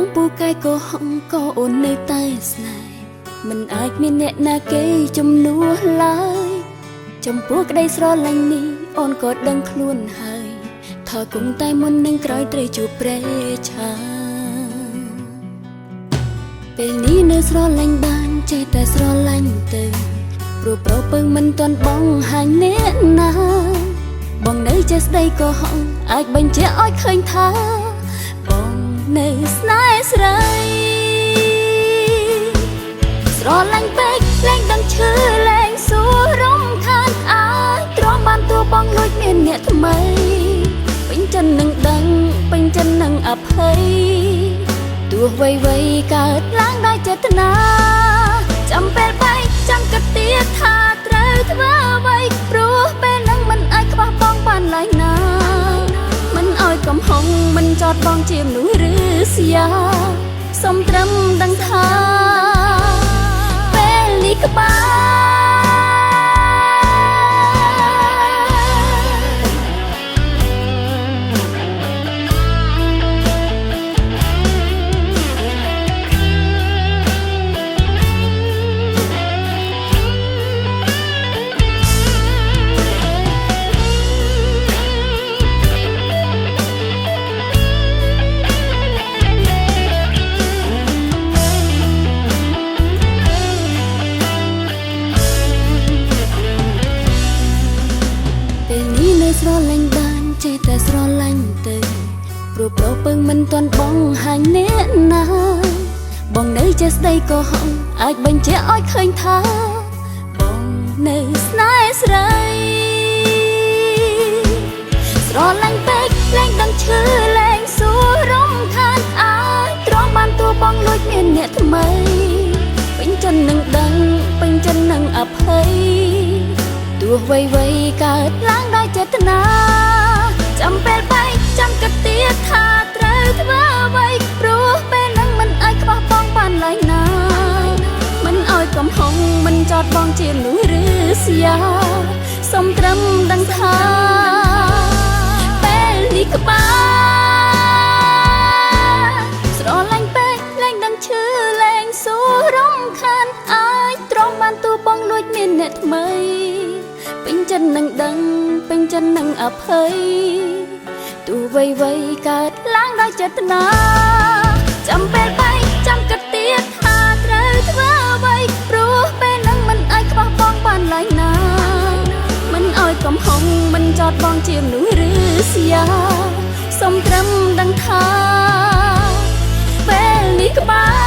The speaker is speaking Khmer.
ងពូកាយក៏ហងក៏អូននៅតែស្នេហ៍មិនអាចមានអ្នកណាគេជំនួសឡើយចំពោះក្តីស្រឡាញ់នេះអូនក៏ដឹងខ្លួនហើយថាគង់តែមុននឹងក្រោយត្រូវជួបប្រេឆាពេលនេះនៅស្រឡាញ់បានចេះតែស្រឡាញ់ទៅព្រោះប្រពើមិនទាន់បងហាញអ្នកណាបងនៅចេះស្ដីក៏ហងអាចបញ្ជាក់ឲ្យឃើញថាបងនៅស្នេហ៍ស្រីស្រឡាញ់ពេកលែងដឹងឈឺលែងសួររំខានអាចទ្រាំបានតួបងលួចមានអ្នកថ្មីពេញចិត្តនឹងដឹងពេញចិត្តនឹងអភ័យទោះវ័យកើតឡើងដោយចេតនាចាំពេលបែកចាំគិតទៀតថាត្រូវធ្វើអ្វីព្រោះពេលនឹងមិនអាចខ្វះបងបានឡើយណាមិនឲ្យកំហុងមិនចោទបងជាមនុស្សឬស្យាសុំត្រឹមដឹងថាពេលនេះក្បែរស្រឡាញ់បានចេះតែស្រឡាញ់ទៅព្រោះប្រពើមិនទាន់បងហាញអ្នកណាបងនៅចេះស្ដីក៏ហងអាចបញ្ជាក់ឲ្យឃើញថាបងនៅស្នេហ៍ស្រីស្រឡាញ់ពេកលែងដឹងឈឺលែងសួររំខានអាចទ្រាំបានតួបងលួចមានអ្នកថ្មីពេញចិត្តនឹងដឹងពេញចិត្តនឹងអភ័យទោះវ័យកើតឡើងដោយចេតនាចាំពេលបែកចាំគិតទៀតថាត្រូវធ្វើអ្វីព្រោះពេលនឹងមិនអាចខ្វះបងបានឡើយណាមិនឲ្យកំហុងមិនចោទបងជាមនុស្សឬស្យាសុំត្រឹមដឹងថាពេលនេះក្បែរស្រឡាញ់ពេកលែងដឹងឈឺលែងសួររំខានអាចទ្រាំបានតួបងលួចមានអ្នកថ្មីពេញចិត្តនឹងដឹងពេញចិត្តនឹងអភ័យទោះវ័យកើតឡើងដោយចេតនាចាំពេលបែកចាំគិតទៀតថាត្រូវធ្វើអ្វីព្រោះពេលនឹងមិនអាចខ្វះបងបានឡើយណាមិនឲ្យកំហុងមិនចោទបងជាមនុស្សឬស្យាសុំត្រឹមដឹងថាពេលនេះក្បែរ